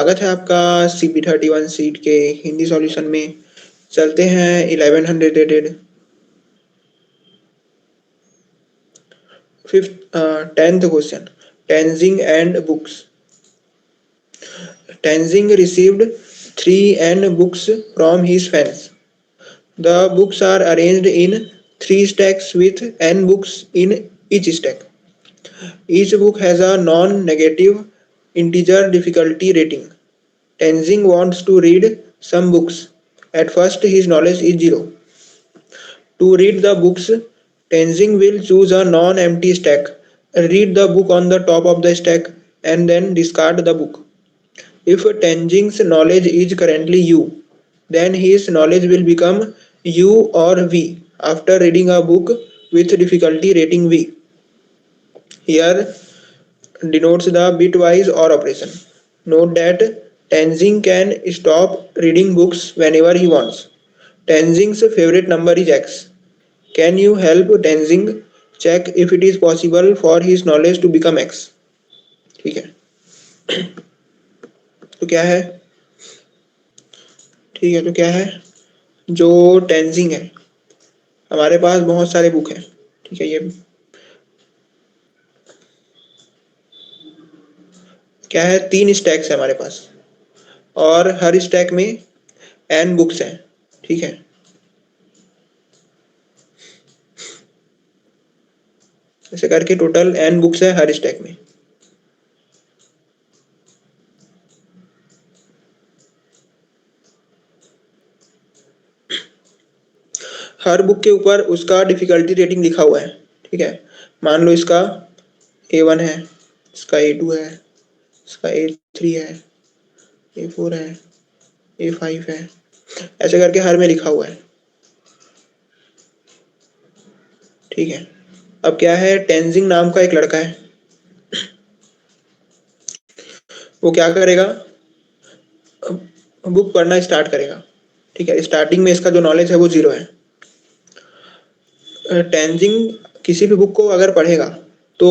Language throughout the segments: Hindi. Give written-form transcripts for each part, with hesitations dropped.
स्वागत है आपका CP31 सीट के हिंदी सॉल्यूशन में। चलते हैं 1100 rated. Fifth 10th question, Tenzing and books. Tenzing received 3 books from his fans. The books are arranged in 3 stacks with n books in each stack. Each book has a non-negative integer difficulty rating. Tenzing wants to read some books. At first, his knowledge is 0. To read the books, Tenzing will choose a non-empty stack, read the book on the top of the stack, and then discard the book. If Tenzing's knowledge is currently U, then his knowledge will become U or V after reading a book with difficulty rating V. Here denotes the bitwise OR operation. Note that Tenzing can stop reading books whenever he wants. Tenzing's favorite number is X. Can you help Tenzing check if it is possible for his knowledge to become X? ठीक है, तो क्या है? ठीक है, तो क्या है? जो टेंजिंग है, हमारे पास बहुत सारे बुक हैं। ठीक है, ये क्या है? 3 स्टैक्स है हमारे पास और हर स्टैक में n बुक्स हैं। ठीक है, ऐसे करके टोटल n बुक्स है हर स्टैक में। हर बुक के ऊपर उसका डिफिकल्टी रेटिंग लिखा हुआ है। ठीक है, मान लो इसका A1 है, इसका A2 है, इसका A3 है, A4 है, A5 है, ऐसे करके हर में लिखा हुआ है। ठीक है, अब क्या है? टेंजिंग नाम का एक लड़का है, वो क्या करेगा? बुक पढ़ना स्टार्ट करेगा। ठीक है, स्टार्टिंग में इसका जो नॉलेज है वो 0 है। टेंजिंग किसी भी बुक को अगर पढ़ेगा तो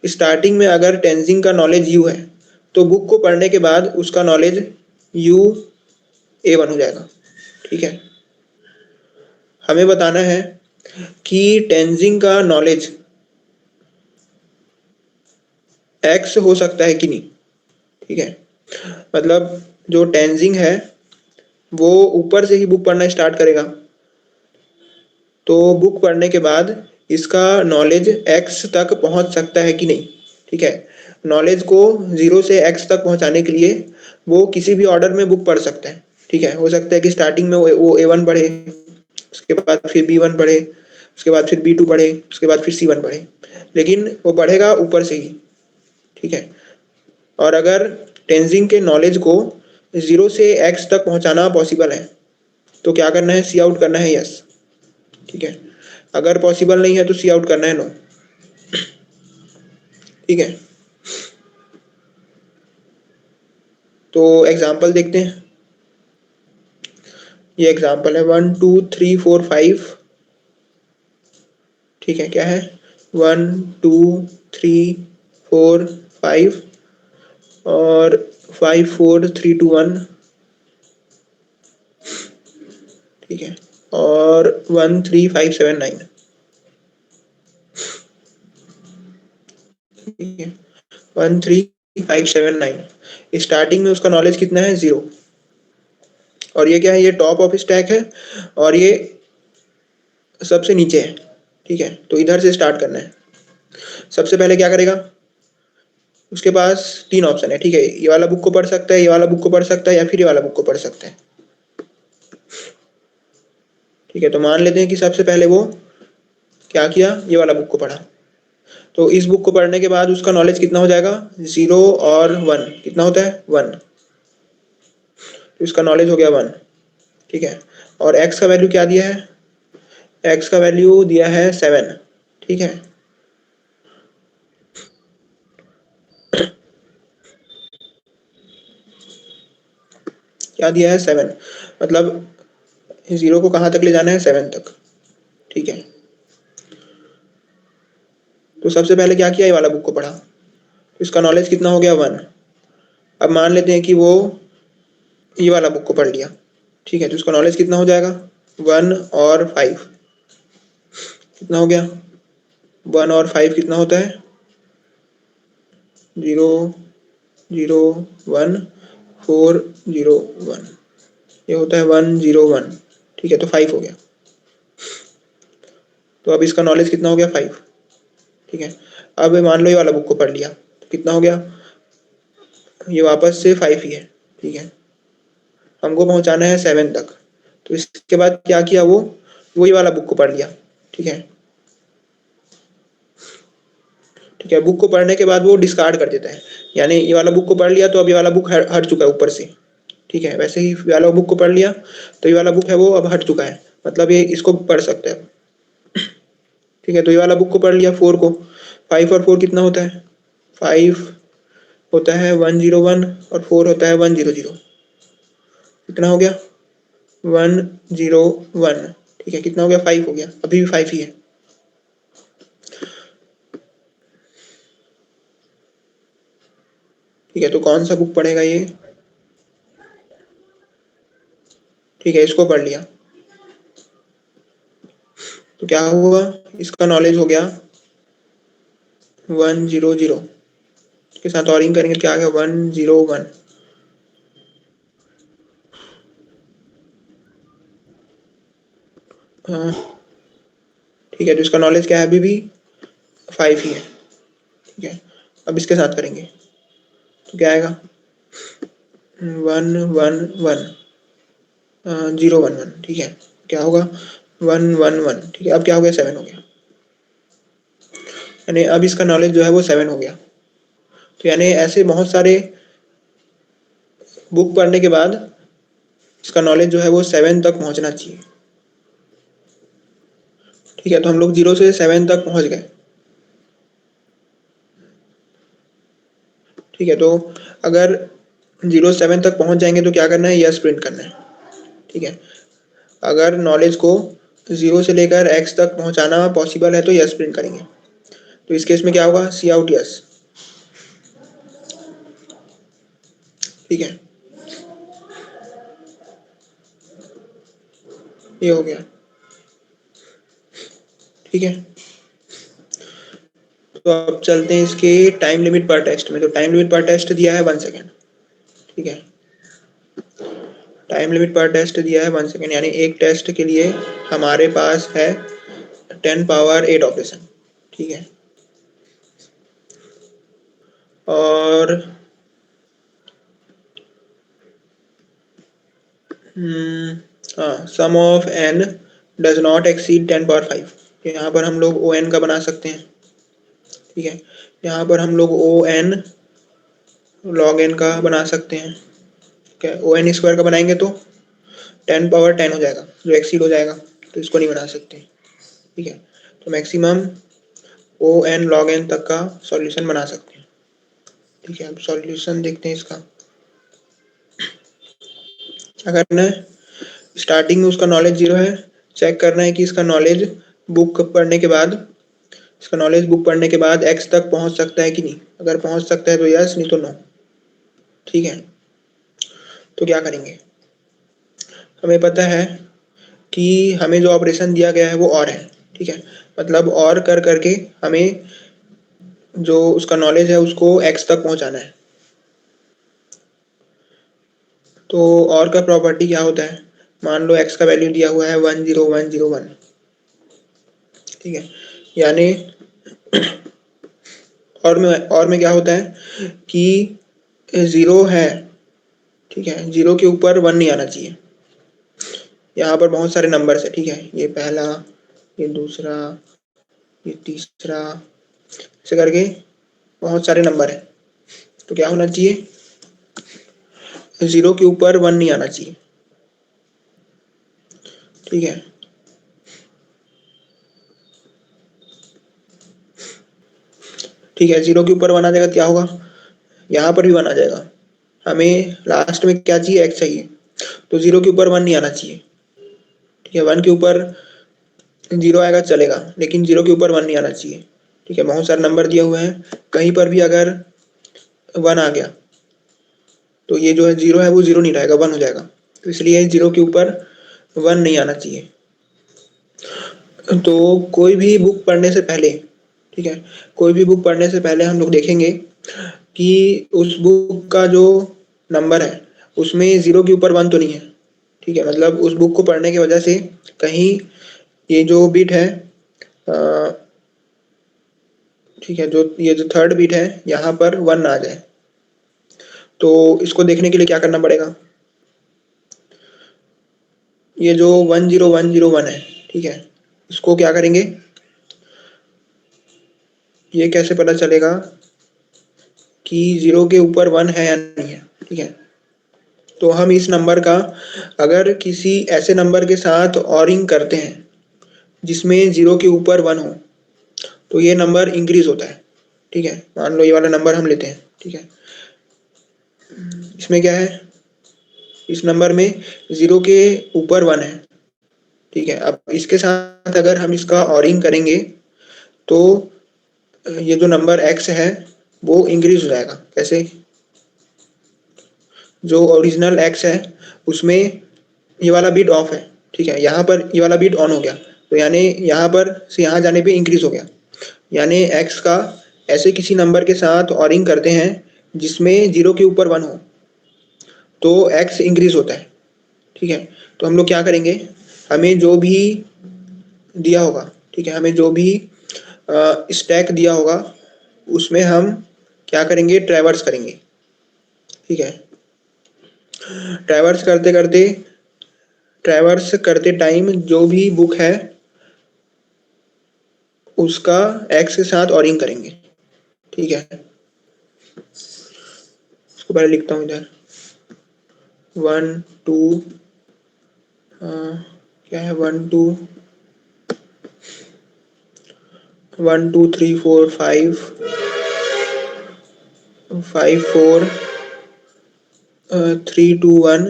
स्टार्टिंग में अगर टेंजिंग का नॉलेज U है तो बुक को पढ़ने के बाद उसका नॉलेज U A1 हो जाएगा। ठीक है, हमें बताना है कि टेंजिंग का नॉलेज X हो सकता है कि नहीं। ठीक है, मतलब जो टेंजिंग है वो ऊपर से ही बुक पढ़ना स्टार्ट करेगा, तो बुक पढ़ने के बाद इसका नॉलेज X तक पहुंच सकता है कि नहीं। ठीक है, नॉलेज को 0 से X तक पहुंचाने के लिए वो किसी भी ऑर्डर में बुक पढ़ सकता है। ठीक है, हो सकता है कि स्टार्टिंग में वो A1 पढ़े, उसके बाद फिर B1 पढ़े, उसके बाद फिर B2 पढ़े, उसके बाद फिर C1 पढ़े, लेकिन वो पढ़ेगा ऊपर से ही। ठीक है, और अगर टेंजिंग के नॉलेज को 0 से X तक पहुंचाना पॉसिबल है तो क्या करना है? सी आउट करना है यस। ठीक है, अगर पॉसिबल नहीं है तो सी आउट करना है नो। ठीक है, तो एग्जाम्पल देखते हैं। ये एग्जाम्पल है 1 2 3 4 5। ठीक है, क्या है? 1 2 3 4 5 और 5 4 3 2 1। ठीक है, और 1 3 5 7 9। ठीक है, 1 3 5 7 9। स्टार्टिंग में उसका नॉलेज कितना है? 0। और ये क्या है? ये टॉप ऑफ स्टैक है और ये सबसे नीचे है। ठीक है, तो इधर से स्टार्ट करना है। सबसे पहले क्या करेगा? उसके पास 3 ऑप्शन है। ठीक है, ये वाला बुक को पढ़ सकता है, ये वाला बुक को पढ़ सकता है, या फिर ये वाला बुक को पढ़ सकता है। ठीक है, तो मान लेते हैं कि सबसे पहले वो क्या किया? ये वाला बुक को पढ़ा। तो इस बुक को पढ़ने के बाद उसका नॉलेज कितना हो जाएगा? 0 और 1 कितना होता है? 1। तो इसका नॉलेज हो गया 1। ठीक है, और x का वैल्यू क्या दिया है? x का वैल्यू दिया है 7। ठीक है, क्या दिया है? 7। मतलब 0 को कहाँ तक ले जाना है? 7 तक। ठीक है, तो सबसे पहले क्या किया? ये वाला बुक को पढ़ा, तो इसका नॉलेज कितना हो गया? 1। अब मान लेते हैं कि वो ये वाला बुक को पढ़ लिया, ठीक है, तो उसका नॉलेज कितना हो जाएगा, 1 और 5, कितना हो गया, 1 और 5 कितना होता है, 0 0 1 4 0 1, ये होता है 1 0 1, ठीक है, तो 5 हो गया। तो अब इसका नॉलेज कितना हो गया, 5, ठीक है। अब मान लो ये वाला बुक को पढ़ लिया, तो कितना हो गया, ये वापस से 5 ही है, ठीक है, हमको पहुंचाना है 7 तक। तो इसके बाद क्या किया, वो ये वाला बुक को पढ़ लिया, ठीक है, ठीक है, बुक को पढ़ने के बाद वो डिस्कार्ड कर देता है, यानी ये वाला बुक को पढ़ लिया तो अब ये वाला बुक हट चुका है ऊपर से, ठीक है, वैसे ही ये वाला बुक को पढ़ लिया तो ये वाला बुक है वो अब हट चुका है, मतलब ये इसको पढ़ सकता है, ठीक है। तो ये वाला बुक को पढ़ लिया 4 को, 5 और 4 कितना होता है, 5 होता है 1 0 1 और 4 होता है 1 0 0, कितना हो गया, 1 0 1, ठीक है, कितना हो गया, 5 हो गया, अभी भी 5 ही है, ठीक है। तो कौन सा बुक पढ़ेगा ये, ठीक है, इसको पढ़ लिया, तो क्या हुआ, इसका नॉलेज हो गया 1 0 0, इसके साथ औरिंग करेंगे क्या आ गया, 1 0 1, हाँ, ठीक है, तो इसका नॉलेज क्या है, अभी भी 5 ही है, ठीक है। अब इसके साथ करेंगे तो क्या आएगा, 1 1 1 0 1 1, ठीक है, क्या होगा, 1 1 1, ठीक है, अब क्या हो गया, 7 हो गया, यानी अब इसका नॉलेज जो है वो 7 हो गया। तो यानी ऐसे बहुत सारे बुक पढ़ने के बाद इसका नॉलेज जो है वो 7 तक पहुंचना चाहिए, ठीक है। तो हम लोग 0 से 7 तक पहुंच गए, ठीक है। तो अगर 0 से 7 तक पहुंच जाएंगे तो क्या करना है, यस प्रिंट करना है, ठीक है। अगर नॉलेज को 0 से लेकर x तक पहुंचाना पॉसिबल है तो यस प्रिंट करेंगे, तो इस केस में क्या होगा, सी आउट यस, ठीक है, ये हो गया, ठीक है। तो अब चलते हैं इसके टाइम लिमिट पर टेस्ट में। तो टाइम लिमिट पर टेस्ट दिया है 1 सेकेंड, ठीक है, टाइम लिमिट पर टेस्ट दिया है 1 सेकेंड, यानी एक टेस्ट के लिए हमारे पास है 10 पावर 8 ऑपरेशन, ठीक है। और हाँ, sum of n does not exceed 10 power 5, यहाँ पर हम लोग ओ एन का बना सकते हैं, ठीक है, यहाँ पर हम लोग ओ एन लॉग एन का बना सकते हैं, ठीक है। ओ एन स्क्वायर का बनाएंगे तो 10 पावर 10 हो जाएगा, जो एक्सीड हो जाएगा, तो इसको नहीं बना सकते, ठीक है। तो maximum O N log N तक का सॉल्यूशन बना सकते हैं, ठीक है। अब सॉल्यूशन देखते हैं इसका, क्या करना है, स्टार्टिंग में उसका नॉलेज 0 है, चेक करना है कि इसका नॉलेज बुक पढ़ने के बाद इसका नॉलेज बुक पढ़ने के बाद एक्स तक पहुंच सकता है कि नहीं, अगर पहुंच सकता है तो यस, नहीं तो नो, ठीक है। तो क्या करेंगे, हमें पता है कि हमें जो ऑपरेशन दिया गया है वो और है, ठीक है, मतलब और कर करके हमें जो उसका नॉलेज है उसको एक्स तक पहुंचाना है। तो और का प्रॉपर्टी क्या होता है, मान लो एक्स का वैल्यू दिया हुआ है 1 0 1 0 1, ठीक है, यानी और में क्या होता है कि 0 है, ठीक है, 0 के ऊपर 1 नहीं आना चाहिए, यहाँ पर बहुत सारे नंबर है, ठीक है, ये पहला, ये दूसरा, ये तीसरा, ऐसे करके बहुत सारे नंबर है, तो क्या होना चाहिए, 0 के ऊपर 1 नहीं आना चाहिए, ठीक है। ठीक है, 0 के ऊपर 1 आ जाएगा, क्या होगा, यहाँ पर भी 1 आ जाएगा, हमें लास्ट में क्या चाहिए, x चाहिए, तो 0 के ऊपर 1 नहीं आना चाहिए, ठीक है, 1 के ऊपर 0 आएगा चलेगा, लेकिन 0 के ऊपर 1 नहीं आना चाहिए, ठीक है। बहुत सारे नंबर दिए हुए हैं, कहीं पर भी अगर 1 आ गया तो ये जो है 0 है वो 0 नहीं रहेगा, 1 हो जाएगा। तो इसलिए 0 के ऊपर 1 नहीं आना चाहिए। तो कोई भी बुक पढ़ने से पहले, ठीक है, कोई भी बुक पढ़ने से पहले हम लोग देखेंगे कि उस बुक का जो नंबर है उसमें 0 के ऊपर 1 तो नहीं है, ठीक है। मतलब उस बुक को पढ़ने की वजह से कहीं ये जो बीट है, ठीक है, जो ये जो थर्ड बीट है यहाँ पर 1 ना आ जाए। तो इसको देखने के लिए क्या करना पड़ेगा, ये जो 10101 है, ठीक है, इसको क्या करेंगे, ये कैसे पता चलेगा कि 0 के ऊपर 1 है या नहीं है, ठीक है। तो हम इस नंबर का अगर किसी ऐसे नंबर के साथ ऑरिंग करते हैं जिसमें 0 के ऊपर 1 हो तो ये नंबर इंक्रीज होता है, ठीक है। मान लो ये वाला नंबर हम लेते हैं, ठीक है, इसमें क्या है, इस नंबर में 0 के ऊपर 1 है, ठीक है। अब इसके साथ अगर हम इसका ऑरिंग करेंगे तो ये जो नंबर x है वो इंक्रीज हो जाएगा। कैसे, जो ओरिजिनल x है उसमें ये वाला बीट ऑफ है, ठीक है, यहाँ पर ये वाला बीट ऑन हो गया, तो यानी यहाँ पर से यहाँ जाने पे इंक्रीज हो गया। यानी x का ऐसे किसी नंबर के साथ ऑरिंग करते हैं जिसमें 0 के ऊपर 1 हो तो x इंक्रीज होता है, ठीक है। तो हम लोग क्या करेंगे, हमें जो भी दिया होगा, ठीक है, हमें जो भी स्टैक दिया होगा उसमें हम क्या करेंगे, ट्रैवर्स करेंगे, ठीक है। ट्रैवर्स करते करते, ट्रैवर्स करते टाइम जो भी बुक है उसका एक्स के साथ ऑरिंग करेंगे, ठीक है। इसको पहले लिखता हूँ इधर, 1 2, क्या है, 1 2 1 2 3 4 5 5 4 3 2 1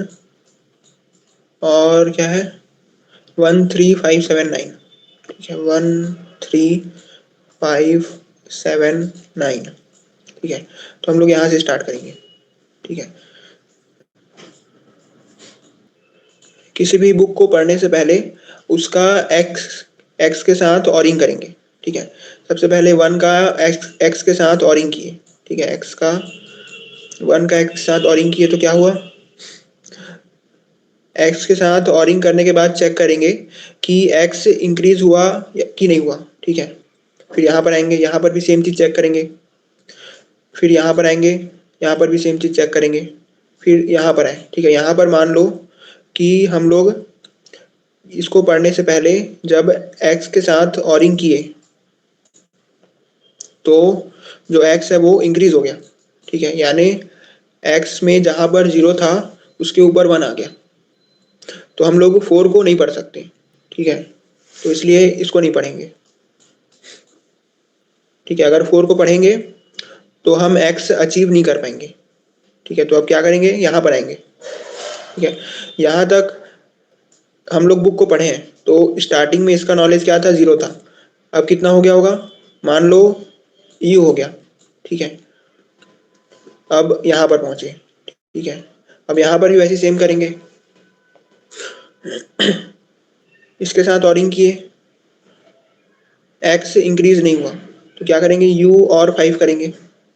और क्या है 1 3 5 7 9, ठीक है, 1 3 5 7 9, ठीक है। तो हम लोग यहाँ से स्टार्ट करेंगे, ठीक है। किसी भी बुक को पढ़ने से पहले उसका एक्स एक्स के साथ ऑरिंग करेंगे, ठीक है। सबसे पहले 1 का एक्स के साथ ऑरिंग किए, ठीक है, एक्स का 1 का एक्स के साथ ऑरिंग किए तो क्या हुआ, एक्स के साथ ऑरिंग करने के बाद चेक करेंगे कि एक्स इंक्रीज हुआ कि नहीं हुआ, ठीक है। फिर यहाँ पर आएंगे, यहाँ पर भी सेम चीज़ चेक करेंगे, फिर यहाँ पर आएंगे, यहाँ पर भी सेम चीज़ चेक करेंगे, फिर यहाँ पर आए, ठीक है। यहाँ पर मान लो कि हम लोग इसको पढ़ने से पहले जब x के साथ ऑरिंग किए तो जो x है वो इंक्रीज हो गया, ठीक है। यानी x में जहां पर 0 था उसके ऊपर 1 आ गया, तो हम लोग 4 को नहीं पढ़ सकते, ठीक है। तो इसलिए इसको नहीं पढ़ेंगे, ठीक है। अगर 4 को पढ़ेंगे तो हम x अचीव नहीं कर पाएंगे, ठीक है। तो अब क्या करेंगे, यहाँ पर आएंगे, ठीक है। यहाँ तक हम लोग बुक को पढ़े हैं तो स्टार्टिंग में इसका नॉलेज क्या था, 0 था। अब कितना हो गया होगा, मान लो यू हो गया, ठीक है। अब यहाँ पर पहुंचे, ठीक है। अब यहाँ पर भी वैसे सेम करेंगे, इसके साथ ऑरिंग किए, एक्स इंक्रीज नहीं हुआ तो क्या करेंगे, यू और 5 करेंगे,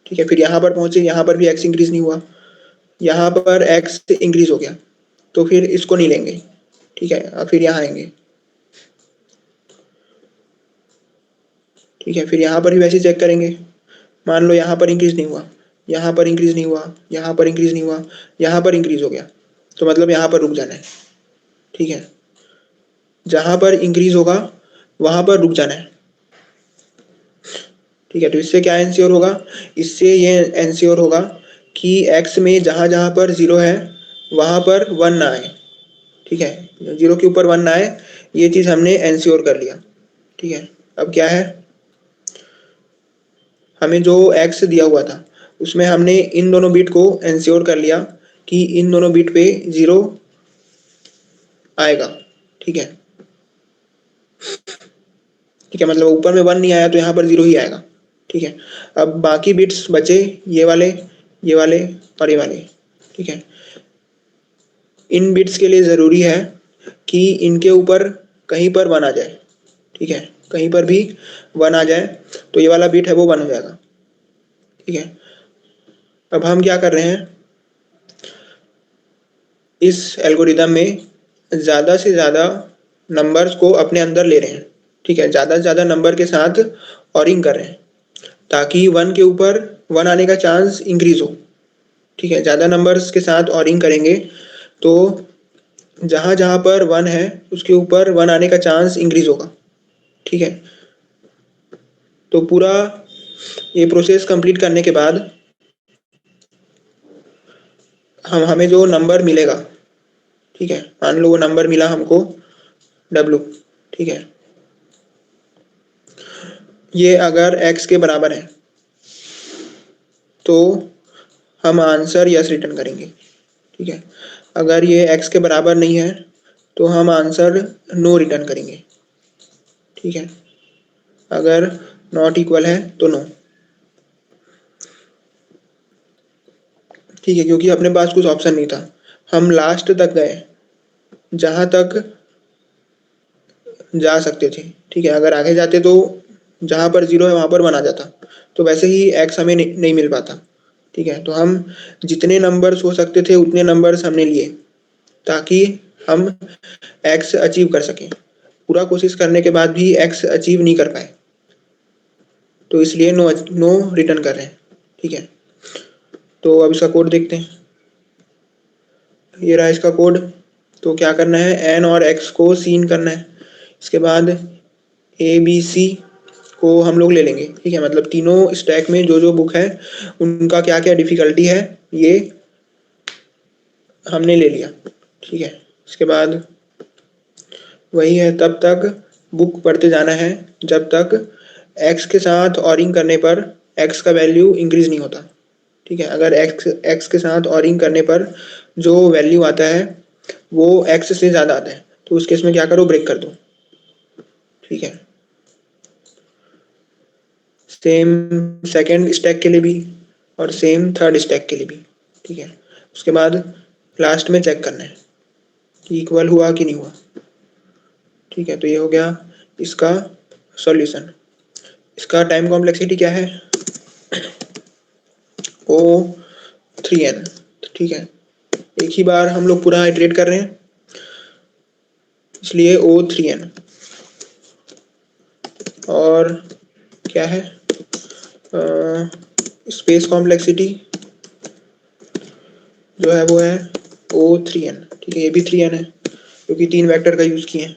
ठीक है। फिर यहाँ पर पहुंचे, यहाँ पर भी एक्स इंक्रीज नहीं हुआ, यहाँ पर एक्स इंक्रीज हो गया तो फिर इसको नहीं लेंगे, ठीक है। अब फिर यहाँ आएंगे, ठीक है। फिर यहाँ पर भी वैसे चेक करेंगे, मान लो यहाँ पर इंक्रीज नहीं हुआ, यहाँ पर इंक्रीज नहीं हुआ, यहाँ पर इंक्रीज नहीं हुआ, यहाँ पर इंक्रीज हो गया, तो मतलब यहाँ पर रुक जाना है, ठीक है। जहाँ पर इंक्रीज होगा वहाँ पर रुक जाना है, ठीक है। तो इससे क्या एंश्योर होगा, इससे ये एंश्योर होगा कि x में जहाँ जहाँ पर 0 है वहाँ पर 1 ना आए, ठीक है। 0 के ऊपर 1 ना आए, ये चीज़ हमने एंश्योर कर लिया, ठीक है। अब क्या है, हमें जो x दिया हुआ था उसमें हमने इन दोनों बिट को एंश्योर कर लिया कि इन दोनों बिट पे 0 आएगा, ठीक है, ठीक है। मतलब ऊपर में 1 नहीं आया तो यहाँ पर 0 ही आएगा, ठीक है। अब बाकी बिट्स बचे ये वाले, ये वाले और ये वाले, ठीक है। इन बिट्स के लिए ज़रूरी है कि इनके ऊपर कहीं पर 1 आ जाए, ठीक है, कहीं पर भी 1 आ जाए तो ये वाला बिट है वो 1 हो जाएगा, ठीक है। अब हम क्या कर रहे हैं, इस एल्गोरिदम में ज़्यादा से ज़्यादा नंबर्स को अपने अंदर ले रहे हैं, ठीक है, ज़्यादा से ज़्यादा नंबर के साथ ऑरिंग कर रहे हैं ताकि 1 के ऊपर 1 आने का चांस इंक्रीज हो, ठीक है। ज़्यादा नंबर्स के साथ ऑरिंग करेंगे तो जहाँ जहाँ पर 1 है उसके ऊपर 1 आने का चांस इंक्रीज होगा, ठीक है। तो पूरा ये प्रोसेस कंप्लीट करने के बाद हमें जो नंबर मिलेगा, ठीक है, मान लो वो नंबर मिला हमको W, ठीक है, ये अगर x के बराबर है तो हम आंसर यस रिटर्न करेंगे, ठीक है। अगर ये x के बराबर नहीं है तो हम आंसर नो रिटर्न करेंगे, ठीक है। अगर नॉट इक्वल है तो नो, ठीक है, क्योंकि अपने पास कुछ ऑप्शन नहीं था, हम लास्ट तक गए जहां तक जा सकते थे, ठीक है। अगर आगे जाते तो जहां पर 0 है वहां पर 1 आ जाता, तो वैसे ही x हमें नहीं मिल पाता, ठीक है। तो हम जितने नंबर्स हो सकते थे उतने नंबर्स हमने लिए ताकि हम x अचीव कर सकें। पूरा कोशिश करने के बाद भी x अचीव नहीं कर पाए, तो इसलिए नो नो रिटर्न कर रहे हैं, ठीक है। तो अब इसका कोड देखते हैं, ये रहा इसका कोड। तो क्या करना है, n और x को सीन करना है, इसके बाद ए बी सी को हम लोग ले लेंगे, ठीक है। मतलब तीनों स्टैक में जो जो बुक है उनका क्या क्या डिफिकल्टी है ये हमने ले लिया, ठीक है। इसके बाद वही है, तब तक बुक पढ़ते जाना है जब तक x के साथ ऑरिंग करने पर x का वैल्यू इंक्रीज नहीं होता, ठीक है। अगर x के साथ ऑरिंग करने पर जो वैल्यू आता है वो x से ज़्यादा आता है तो उस केस में क्या करो, ब्रेक कर दो, ठीक है। सेम सेकंड स्टैक के लिए भी और सेम थर्ड स्टैक के लिए भी, ठीक है। उसके बाद लास्ट में चेक करना है कि इक्वल हुआ कि नहीं हुआ, ठीक है। तो ये हो गया इसका सॉल्यूशन। इसका टाइम कॉम्प्लेक्सिटी क्या है, O3n, ठीक है। एक ही बार हम लोग पूरा इटरेट कर रहे हैं इसलिए O3n। और क्या है, स्पेस कॉम्प्लेक्सिटी जो है वो है O3n, ठीक है। ये भी 3n है क्योंकि 3 वेक्टर का यूज़ किए हैं।